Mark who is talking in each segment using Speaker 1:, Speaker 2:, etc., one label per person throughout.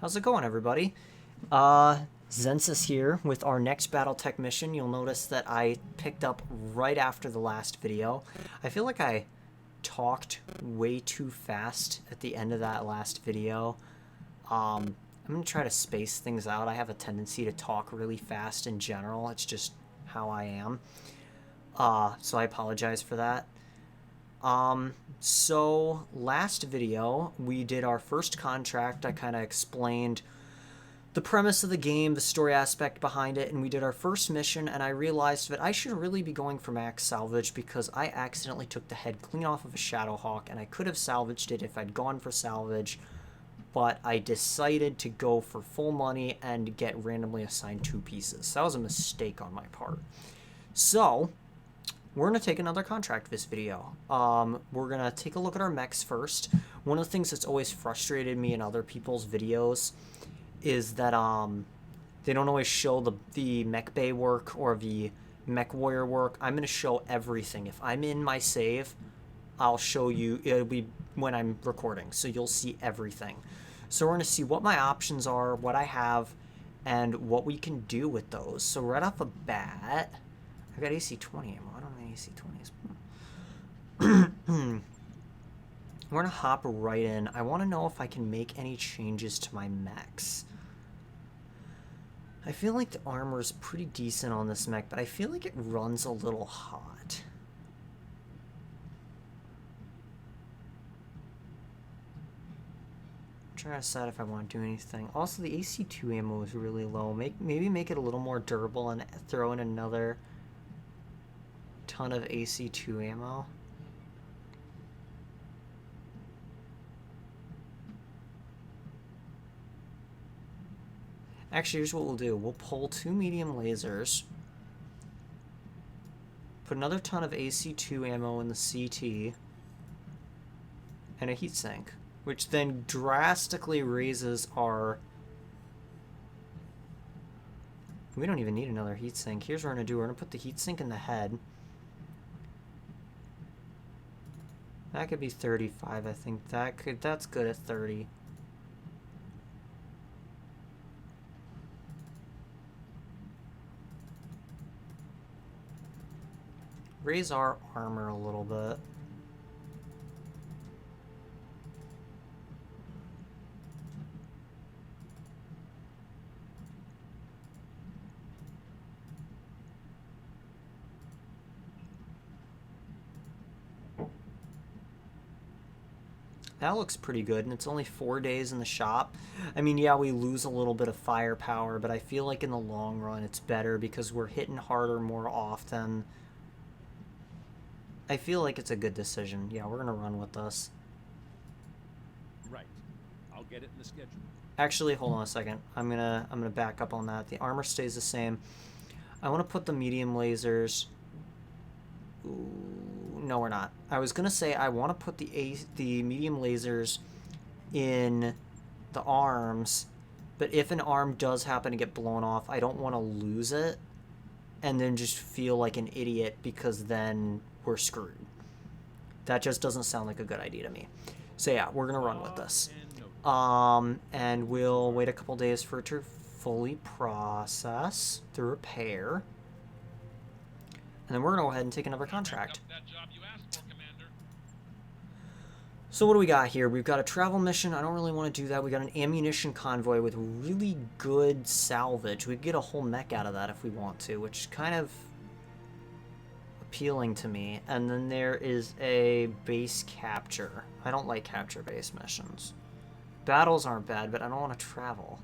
Speaker 1: How's it going, everybody? Zensis here with our next BattleTech mission. You'll notice that I picked up right after the last video. I feel like I talked way too fast at the end of that last video. I'm going to try to space things out. I have a tendency to talk really fast in general. It's just how I am. So I apologize for that. So last video, we did our first contract. I kind of explained the premise of the game, the story aspect behind it, and we did our first mission, and I realized that I should really be going for max salvage because I accidentally took the head clean off of a Shadowhawk, and I could have salvaged it if I'd gone for salvage, but I decided to go for full money and get randomly assigned 2 pieces. So that was a mistake on my part. So we're going to take another contract this video. We're going to take a look at our mechs first. One of the things that's always frustrated me in other people's videos is that they don't always show the mech bay work or the mech warrior work. I'm going to show everything. If I'm in my save, I'll show you. It'll be when I'm recording, so you'll see everything. So we're going to see what my options are, what I have, and what we can do with those. So right off the bat, I got AC-20 ammo. I don't have AC-20s. We're going to hop right in. I want to know if I can make any changes to my mechs. I feel like the armor is pretty decent on this mech, but I feel like it runs a little hot. I'm trying to decide if I want to do anything. Also, the AC-2 ammo is really low. Maybe make it a little more durable and throw in another ton of AC-2 ammo. Actually, here's what we'll do. We'll pull 2 medium lasers, put another ton of AC-2 ammo in the CT, and a heatsink, which then drastically raises our... We don't even need another heatsink. Here's what we're going to do. We're going to put the heatsink in the head. That could be 35, I think. That's good at 30. Raise our armor a little bit. That looks pretty good, and it's only 4 days in the shop. I mean, yeah, we lose a little bit of firepower, but I feel like in the long run it's better because we're hitting harder more often. I feel like it's a good decision. Yeah, we're gonna run with this.
Speaker 2: Right. I'll get it in the schedule.
Speaker 1: Actually, hold on a second. I'm gonna back up on that. The armor stays the same. I want to put the medium lasers. Ooh, no, we're not. I was gonna say I want to put the medium lasers in the arms, but if an arm does happen to get blown off, I don't want to lose it and then just feel like an idiot because then we're screwed. That just doesn't sound like a good idea to me. So yeah, we're gonna run with this. And we'll wait a couple days for it to fully process the repair. And then we're gonna go ahead and take another contract. So what do we got here? We've got a travel mission. I don't really want to do that. We got an ammunition convoy with really good salvage. We could get a whole mech out of that if we want to, which is kind of appealing to me. And then there is a base capture. I don't like capture base missions. Battles aren't bad, but I don't want to travel.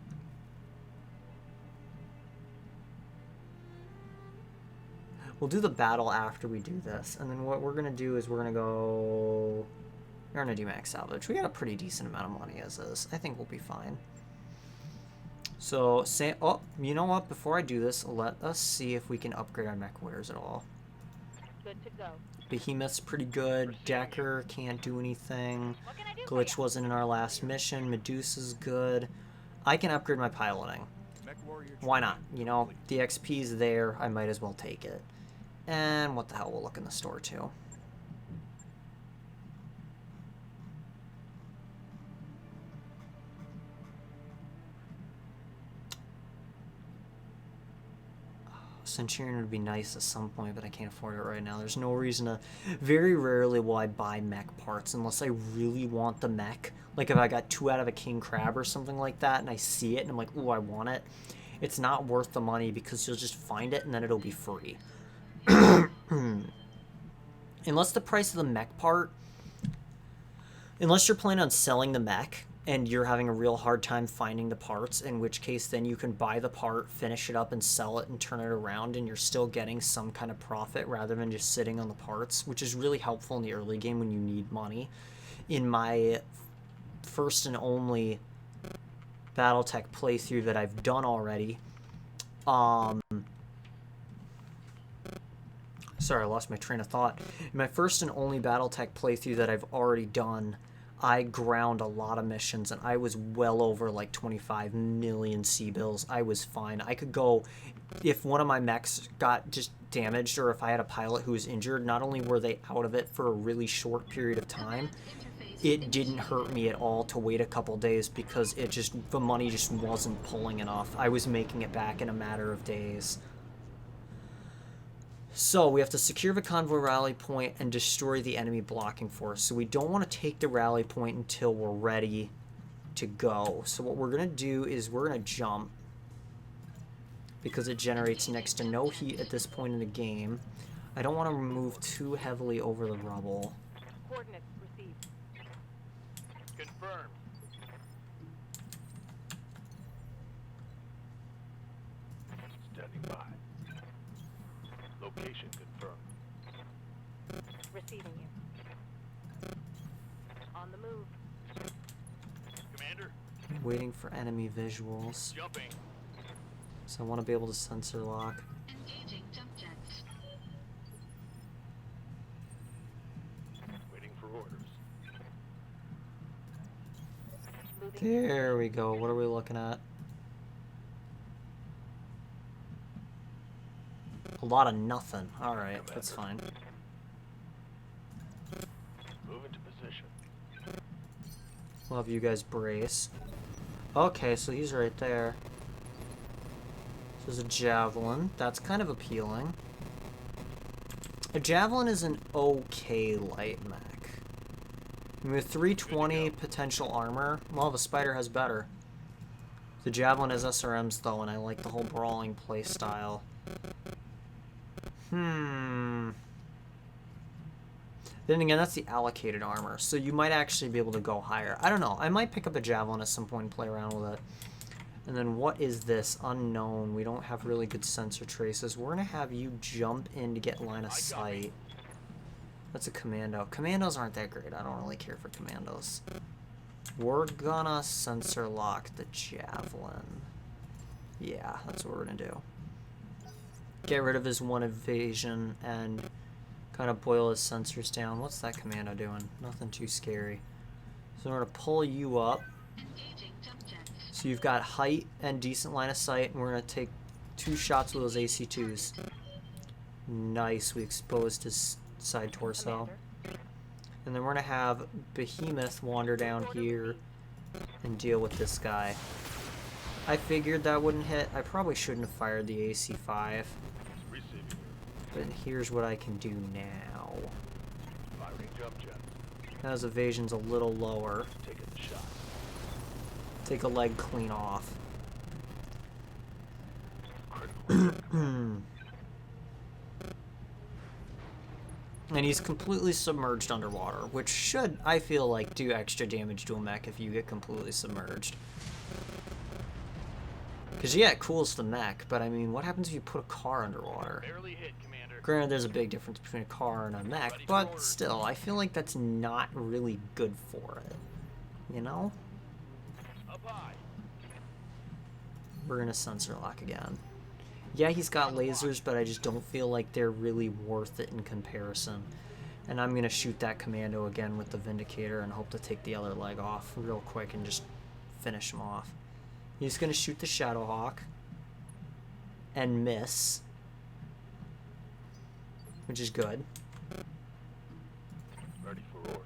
Speaker 1: We'll do the battle after we do this. And then what we're going to do is we're going to go... We're going to do max salvage. We got a pretty decent amount of money as is. I think we'll be fine. So, oh, you know what? Before I do this, let us see if we can upgrade our mech warriors at all.
Speaker 3: Good to go.
Speaker 1: Behemoth's pretty good. Decker can't do anything. Glitch wasn't in our last mission. Medusa's good. I can upgrade my piloting. Why not? You know, the XP's there. I might as well take it. And what the hell, we'll look in the store too. Centurion would be nice at some point, but I can't afford it right now. There's no reason to... Very rarely will I buy mech parts unless I really want the mech. Like if I got 2 out of a king crab or something like that and I see it and I'm like, ooh, I want it. It's not worth the money because you'll just find it and then it'll be free. Unless the price of the mech part... Unless you're planning on selling the mech and you're having a real hard time finding the parts, in which case then you can buy the part, finish it up, and sell it and turn it around, and you're still getting some kind of profit rather than just sitting on the parts, which is really helpful in the early game when you need money. In my first and only BattleTech playthrough that I've done already, sorry, I lost my train of thought. In my first and only BattleTech playthrough that I've already done, I ground a lot of missions, and I was well over like 25 million C-bills. I was fine. I could go, if one of my mechs got just damaged, or if I had a pilot who was injured, not only were they out of it for a really short period of time, it didn't hurt me at all to wait a couple days because the money just wasn't pulling enough. I was making it back in a matter of days. So we have to secure the convoy rally point and destroy the enemy blocking force. So we don't want to take the rally point until we're ready to go. So what we're going to do is we're going to jump because it generates next to no heat at this point in the game. I don't want to move too heavily over the rubble.
Speaker 3: Coordinates received.
Speaker 2: Confirmed. Standing by. Location confirmed.
Speaker 3: Receiving you. On the move.
Speaker 2: Commander,
Speaker 1: Waiting for enemy visuals.
Speaker 2: jumping.
Speaker 1: So I want to be able to sensor lock.
Speaker 4: Engaging jump jets.
Speaker 2: Waiting for orders.
Speaker 3: Moving.
Speaker 1: There we go. What are we looking at? A lot of nothing. Alright, that's fine.
Speaker 2: Move into position.
Speaker 1: We'll have you guys brace. Okay, so he's right there. So there's a javelin. That's kind of appealing. A javelin is an okay light mech. And with 320 potential armor, well, the spider has better. The javelin has SRMs though, and I like the whole brawling playstyle. Then again, that's the allocated armor, so you might actually be able to go higher. I don't know. I might pick up a javelin at some point and play around with it. And then what is this? Unknown. We don't have really good sensor traces. We're going to have you jump in to get line of sight. That's a commando. Commandos aren't that great. I don't really care for commandos. We're gonna sensor lock the javelin. Yeah, that's what we're going to do. Get rid of his one evasion and kind of boil his sensors down. What's that commando doing? Nothing too scary. So we're going to pull you up.
Speaker 4: Engaging jump jets.
Speaker 1: So you've got height and decent line of sight, and we're going to take 2 shots with those AC2s. Nice, we exposed his side torso.
Speaker 3: Commander.
Speaker 1: And then we're going to have Behemoth wander down here and deal with this guy. I figured that wouldn't hit. I probably shouldn't have fired the AC5.
Speaker 2: Receiving.
Speaker 1: But here's what I can do now.
Speaker 2: Firing jump jet.
Speaker 1: Now his evasion's a little lower.
Speaker 2: Taking the shot.
Speaker 1: Take a leg clean off.
Speaker 2: Critical.
Speaker 1: And he's completely submerged underwater, which should, I feel like, do extra damage to a mech if you get completely submerged. Because, yeah, it cools the mech, but I mean, what happens if you put a car underwater?
Speaker 2: Barely hit, Commander.
Speaker 1: Granted, there's a big difference between a car and a mech, but still, I feel like that's not really good for it. You know?
Speaker 2: Up high.
Speaker 1: We're gonna sensor lock again. Yeah, he's got lasers, but I just don't feel like they're really worth it in comparison. And I'm gonna shoot that commando again with the Vindicator and hope to take the other leg off real quick and just finish him off. He's gonna shoot the Shadowhawk and miss, which is good.
Speaker 2: Ready for orders.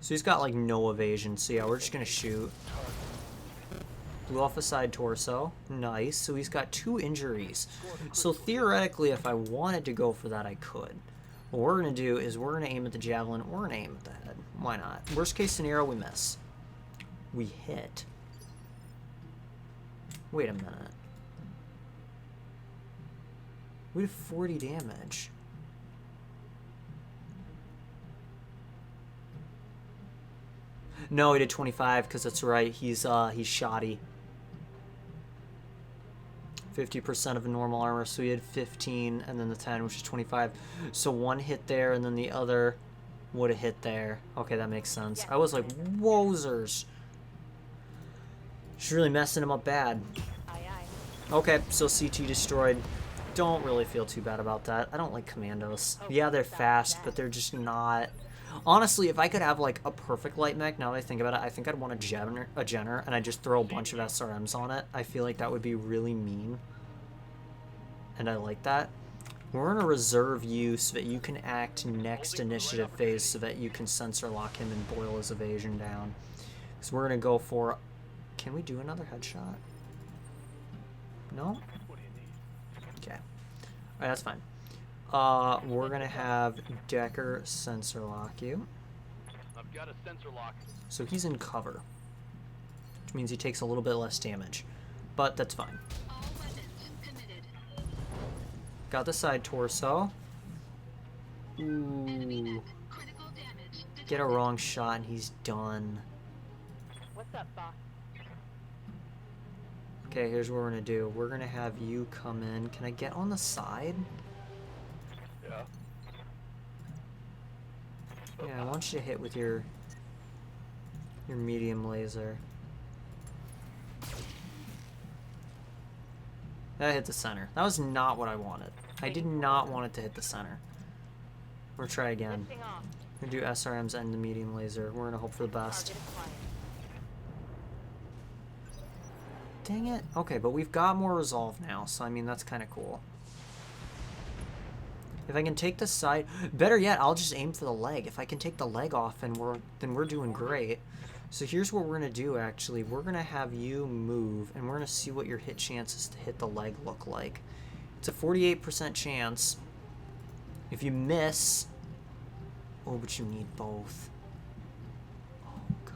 Speaker 1: So he's got like no evasion, so yeah, we're just gonna shoot. Blew off a side torso. Nice. So he's got 2 injuries. So theoretically, if I wanted to go for that, I could. What we're going to do is we're going to aim at the javelin. We're going to aim at the head. Why not? Worst case scenario, we miss. We hit. Wait a minute. We did 40 damage. No, he did 25 because that's right. He's shoddy. 50% of a normal armor, so he had 15, and then the 10, which is 25. So one hit there, and then the other would have hit there. Okay, that makes sense. I was like, wozers. She's really messing him up bad.
Speaker 3: Aye, aye.
Speaker 1: Okay, so CT destroyed. Don't really feel too bad about that. I don't like commandos. Yeah, they're fast, but they're just not... Honestly, if I could have, like, a perfect light mech, now that I think about it, I think I'd want a Jenner, and I'd just throw a bunch of SRMs on it. I feel like that would be really mean. And I like that. We're in a reserve you so that you can act next initiative phase so that you can sensor lock him and boil his evasion down. So we're going to go for... Can we do another headshot? No? Okay. Alright, that's fine. We're gonna have Decker sensor lock you.
Speaker 2: I've got a sensor lock.
Speaker 1: So he's in cover, which means he takes a little bit less damage, but that's fine.
Speaker 4: All weapons committed.
Speaker 1: Got the side torso.
Speaker 4: Enemy
Speaker 1: Ooh,
Speaker 4: net. Critical damage.
Speaker 1: get a wrong shot and he's done.
Speaker 3: What's up, boss?
Speaker 1: Okay, here's what we're gonna do. We're gonna have you come in. Can I get on the side?
Speaker 2: Yeah.
Speaker 1: Yeah, I want you to hit with your medium laser. That hit the center. That was not what I wanted. I did not want it to hit the center. We'll try again.
Speaker 3: Lifting off.
Speaker 1: We're gonna do SRMs and the medium laser. We're gonna hope for the best.
Speaker 3: Target acquired.
Speaker 1: Dang it. Okay, but we've got more resolve now, so I mean that's kind of cool. If I can take the side, better yet, I'll just aim for the leg. If I can take the leg off, and then we're doing great. So here's what we're gonna do. Actually, we're gonna have you move, and we're gonna see what your hit chances to hit the leg look like. It's a 48% chance. If you miss, oh, but you need both. Oh God,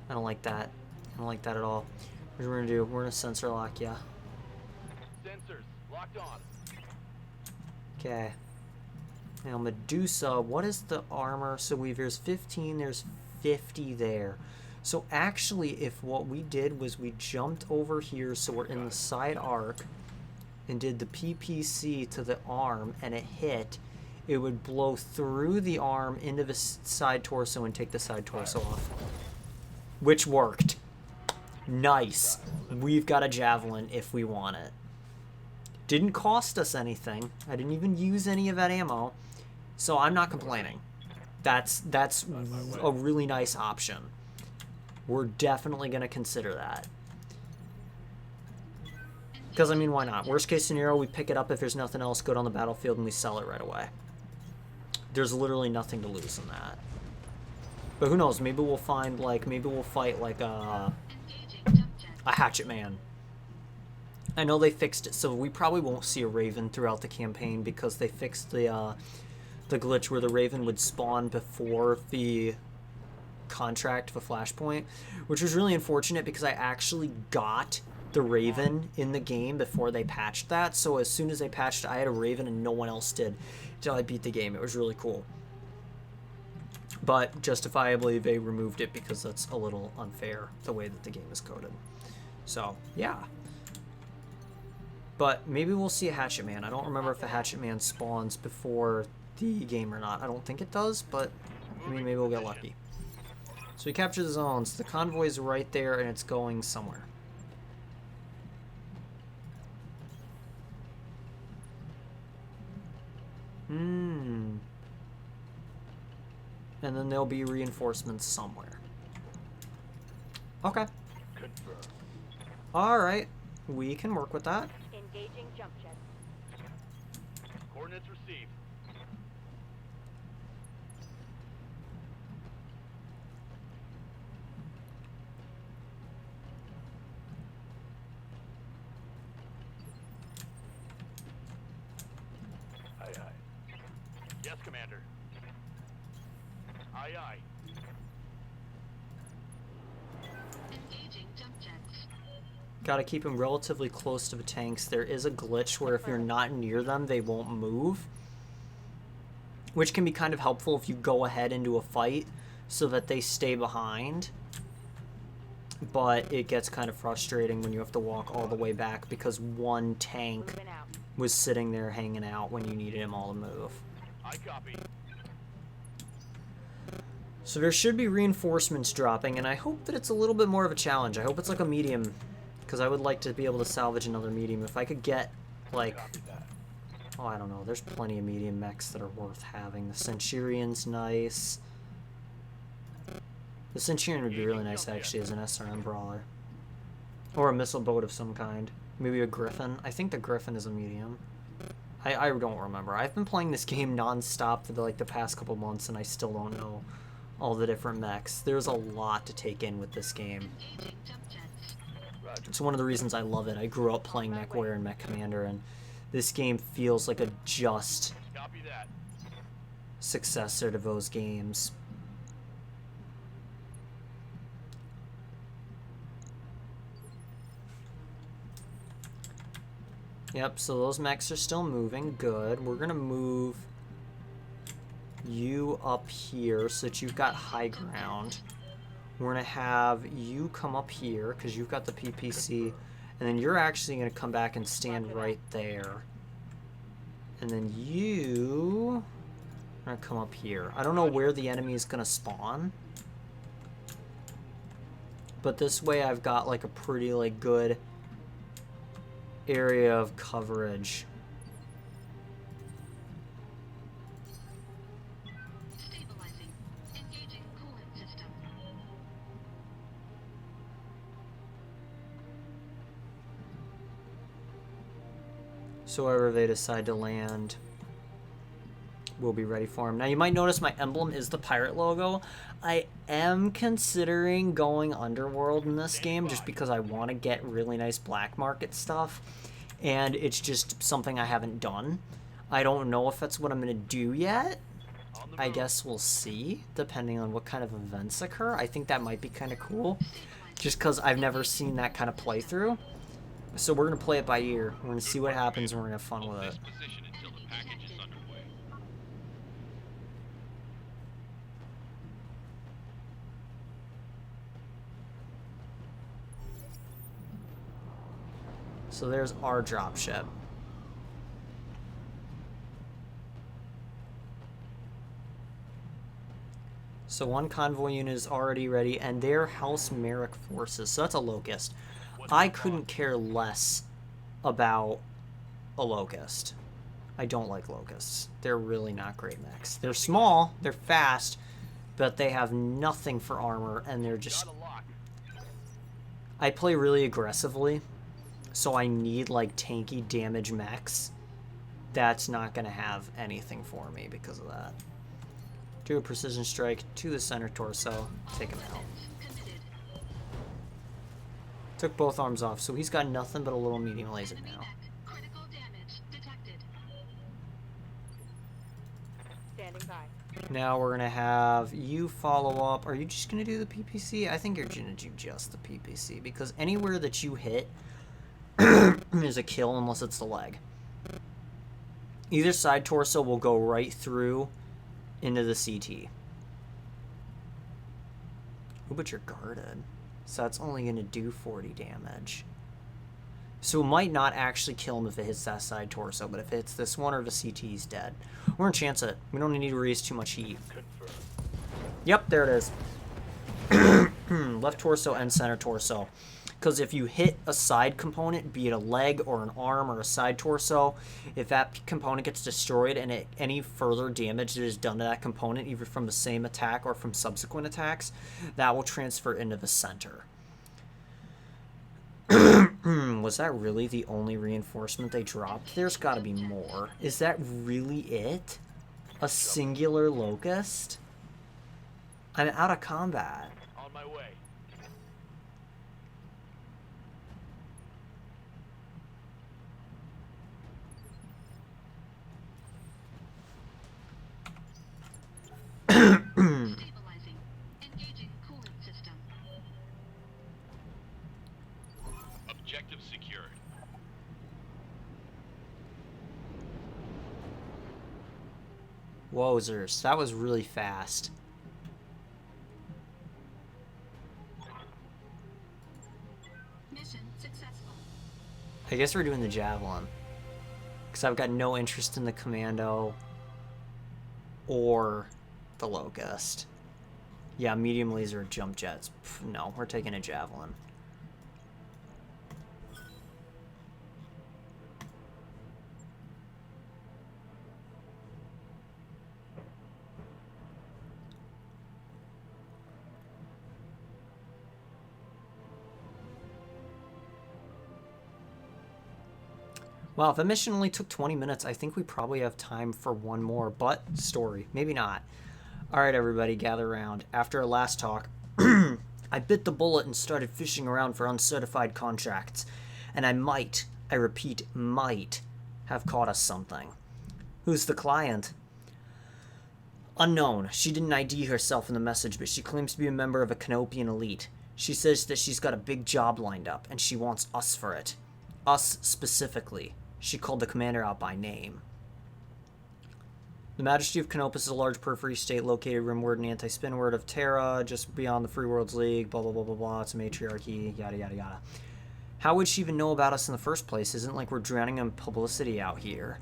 Speaker 1: I don't like that. I don't like that at all. Here's what we're gonna do. We're gonna sensor lock ya.
Speaker 2: Sensors locked on.
Speaker 1: Okay. Now Medusa, what is the armor? So there's 15, there's 50 there. So actually, if what we did was we jumped over here, so we're in the side arc, and did the PPC to the arm, and it hit, it would blow through the arm into the side torso and take the side torso off. Which worked. Nice. We've got a javelin if we want it. Didn't cost us anything. I didn't even use any of that ammo. So I'm not complaining. That's a really nice option. We're definitely going to consider that. Because, I mean, why not? Worst case scenario, we pick it up if there's nothing else good on the battlefield and we sell it right away. There's literally nothing to lose in that. But who knows? Maybe we'll find, like, maybe we'll fight, like, a hatchet man. I know they fixed it, so we probably won't see a Raven throughout the campaign because they fixed the glitch where the Raven would spawn before the contract of a flashpoint, which was really unfortunate because I actually got the Raven in the game before they patched that. So as soon as they patched it, I had a Raven and no one else did until I beat the game. It was really cool. But justifiably, they removed it because that's a little unfair the way that the game is coded. So, yeah. But maybe we'll see a Hatchet Man. I don't remember if a Hatchet Man spawns before the game or not. I don't think it does, but I mean, maybe we'll get lucky. So we capture the zones. The convoy is right there, and it's going somewhere. And then there'll be reinforcements somewhere. Okay.
Speaker 2: Confirmed.
Speaker 1: Alright. We can work with that.
Speaker 3: Engaging jump jet.
Speaker 2: Coordinates received. Aye, aye.
Speaker 4: Engaging jump jets.
Speaker 1: Gotta keep them relatively close to the tanks. There is a glitch where if you're not near them, they won't move. Which can be kind of helpful if you go ahead into a fight so that they stay behind. But it gets kind of frustrating when you have to walk all the way back because one tank
Speaker 3: Moving out.
Speaker 1: was sitting there hanging out when you needed them all to move.
Speaker 2: I copy.
Speaker 1: So there should be reinforcements dropping, and I hope that it's a little bit more of a challenge. I hope it's like a medium, because I would like to be able to salvage another medium. If I could get, like,
Speaker 2: Copy that.
Speaker 1: oh, I don't know, there's plenty of medium mechs that are worth having. The Centurion's nice. The Centurion would be really nice, actually, as an SRM brawler. Or a missile boat of some kind. Maybe a Griffin. I think the Griffin is a medium. I don't remember. I've been playing this game non-stop for the past couple months, and I still don't know all the different mechs. There's a lot to take in with this game.
Speaker 4: Engaging jump jets.
Speaker 2: Roger.
Speaker 1: It's one of the reasons I love it. I grew up playing MechWarrior and Mech Commander, and this game feels like a just
Speaker 2: Copy that.
Speaker 1: successor to those games. Yep, so those mechs are still moving. Good. We're going to move you up here so that you've got high ground. We're going to have you come up here because you've got the PPC. And then you're actually going to come back and stand right there. And then you are going to come up here. I don't know where the enemy is going to spawn. But this way I've got like a pretty good area of coverage.
Speaker 4: Stabilizing. Engaging coolant system.
Speaker 1: So wherever they decide to land, we'll be ready for them. Now you might notice my emblem is the pirate logo. I am considering going underworld in this game just because I want to get really nice black market stuff, and it's just something I haven't done. I don't know if that's what I'm going to do yet.
Speaker 2: On the
Speaker 1: I
Speaker 2: move.
Speaker 1: guess we'll see, depending on what kind of events occur. I think that might be kind of cool, just because I've never seen that kind of playthrough. So we're going to play it by ear. We're going to see what happens, and we're going to have fun with it.
Speaker 2: Position until the package is underway.
Speaker 1: So there's our dropship. So one convoy unit is already ready, and they're House Merrick forces. So that's a Locust. I couldn't care less about a Locust. I don't like Locusts. They're really not great mechs. They're small, they're fast, but they have nothing for armor, and they're just...
Speaker 2: Got a lock.
Speaker 1: I play really aggressively, so I need tanky damage mechs. That's not going to have anything for me because of that. Do a precision strike to the center torso, take him out.
Speaker 4: Committed.
Speaker 1: Took both arms off, so he's got nothing but a little medium laser
Speaker 4: Enemy
Speaker 1: now.
Speaker 4: mech. Critical damage detected.
Speaker 3: Standing by.
Speaker 1: Now we're going to have you follow up. Are you just going to do the PPC? I think you're going to do just the PPC, because anywhere that you hit is a kill unless it's the leg. Either side torso will go right through into the CT. Ooh, but you're guarded. So that's only going to do 40 damage. So it might not actually kill him if it hits that side torso, but if it hits this one or the CT, he's dead. We're going to chance it. We don't need to raise too much heat.
Speaker 2: Confirm.
Speaker 1: Yep, there it is. Left torso and center torso. Because if you hit a side component, be it a leg or an arm or a side torso, if that component gets destroyed and any further damage that is done to that component, either from the same attack or from subsequent attacks, that will transfer into the center. Was that really the only reinforcement they dropped? There's got to be more. Is that really it? A singular Locust? I'm out of combat.
Speaker 2: On my way.
Speaker 4: Stabilizing.
Speaker 1: Wowzers, that was really fast.
Speaker 4: Mission successful.
Speaker 1: I guess we're doing the javelin. Because I've got no interest in the commando or the locust. Yeah, medium laser jump jets. Pff, no, we're taking a javelin. Well, if the mission only took 20 minutes, I think we probably have time for one more, but story. Maybe not. Alright, everybody, gather around. After our last talk, I bit the bullet and started fishing around for uncertified contracts. And I repeat, might, have caught us something. Who's the client? Unknown. She didn't ID herself in the message, but she claims to be a member of a Canopian elite. She says that she's got a big job lined up, and she wants us for it. Us specifically. She called the commander out by name. The Majesty of Canopus is a large periphery state located rimward and anti-spinward of Terra, just beyond the Free Worlds League, blah, blah, blah, blah, blah. It's a matriarchy, yada, yada, yada. How would she even know about us in the first place? Isn't like we're drowning in publicity out here.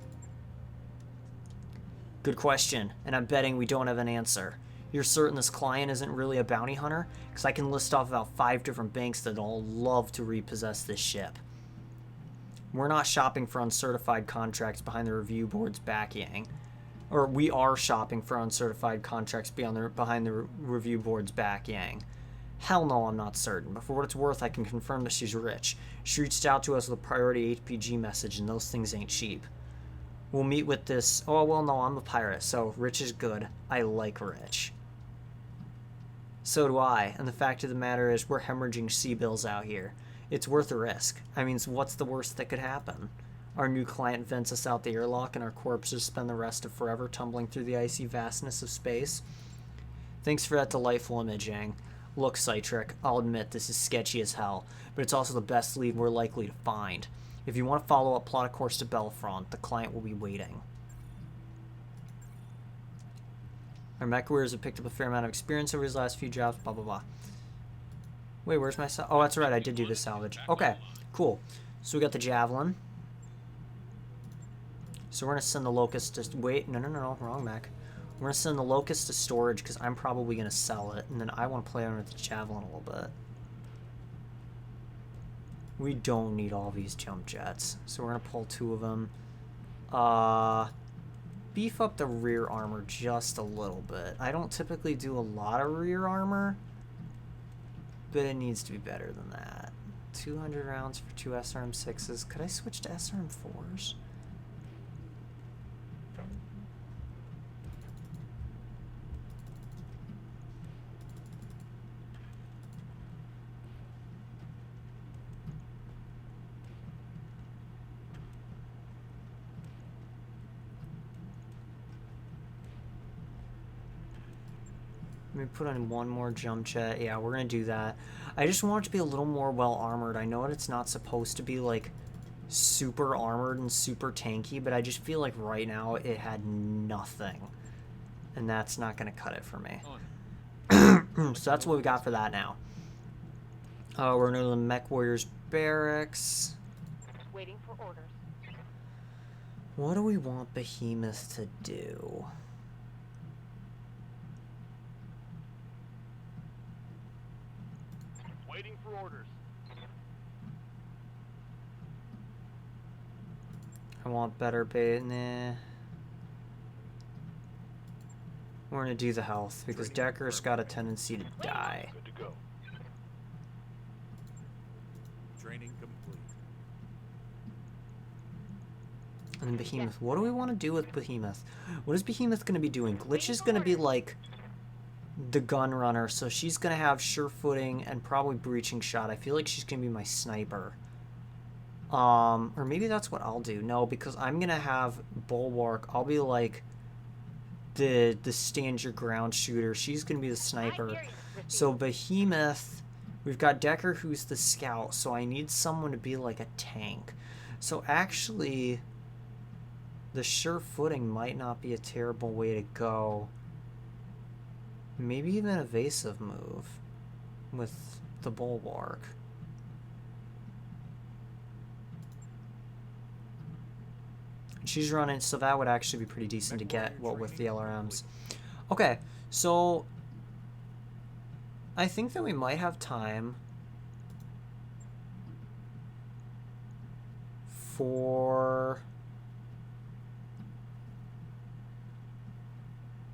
Speaker 1: Good question, and I'm betting we don't have an answer. You're certain this client isn't really a bounty hunter? Because I can list off about 5 different banks that all love to repossess this ship. We're not shopping for uncertified contracts behind the review board's back yang. Or we are shopping for uncertified contracts behind the review board's back yang. Hell no, I'm not certain, but for what it's worth, I can confirm that she's rich. She reached out to us with a priority HPG message, and those things ain't cheap. We'll meet with this... Oh, well, no, I'm a pirate, so rich is good. I like rich. So do I, and the fact of the matter is we're hemorrhaging sea bills out here. It's worth the risk. I mean, what's the worst that could happen? Our new client vents us out the airlock and our corpses spend the rest of forever tumbling through the icy vastness of space. Thanks for that delightful image, Yang. Look, Citric, I'll admit this is sketchy as hell, but it's also the best lead we're likely to find. If you want to follow up, plot a course to Belfront. The client will be waiting. Our mech warriors have picked up a fair amount of experience over his last few jobs, blah, blah, blah. Wait, where's my... Oh, that's right, I did do the salvage. Okay, cool. So we got the javelin. So we're going to send the locust to... Wait, no, wrong mech. We're going to send the locust to storage because I'm probably going to sell it. And then I want to play around with the javelin a little bit. We don't need all these jump jets. So we're going to pull 2 of them. Beef up the rear armor just a little bit. I don't typically do a lot of rear armor, but it needs to be better than that. 200 rounds for 2 SRM6s. Could I switch to SRM4s? Let me put on 1 more jump jet. Yeah, we're going to do that. I just want it to be a little more well-armored. I know that it's not supposed to be, like, super armored and super tanky, but I just feel like right now it had nothing. And that's not going to cut it for me. So that's what we got for that now. We're going to the Mech Warriors Barracks.
Speaker 3: Waiting for orders.
Speaker 1: What do we want Behemoth to do?
Speaker 2: Waiting for orders.
Speaker 1: I want better bait. Nah. We're gonna do the health because Decker's got a tendency to die.
Speaker 2: Good to go. Training complete.
Speaker 1: And then Behemoth. What do we want to do with Behemoth? What is Behemoth gonna be doing? Glitch is gonna be like the gun runner, so she's gonna have sure footing and probably breaching shot. I feel like she's gonna be my sniper. Or maybe that's what I'll do. No, because I'm gonna have Bulwark. I'll be like the stand your ground shooter. She's gonna be the sniper. So Behemoth, we've got Decker who's the scout, so I need someone to be like a tank. So actually, the sure footing might not be a terrible way to go. Maybe even an evasive move with the bulwark. She's running, so that would actually be pretty decent to get, what with the LRMs. Okay, so I think that we might have time for...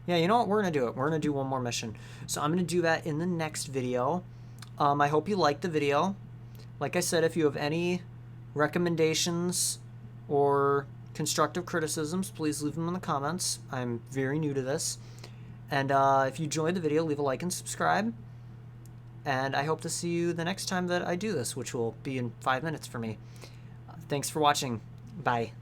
Speaker 1: Yeah, you know what? We're going to do it. We're going to do one more mission. So I'm going to do that in the next video. I hope you liked the video. Like I said, if you have any recommendations or constructive criticisms, please leave them in the comments. I'm very new to this. And if you enjoyed the video, leave a like and subscribe. And I hope to see you the next time that I do this, which will be in 5 minutes for me. Thanks for watching. Bye.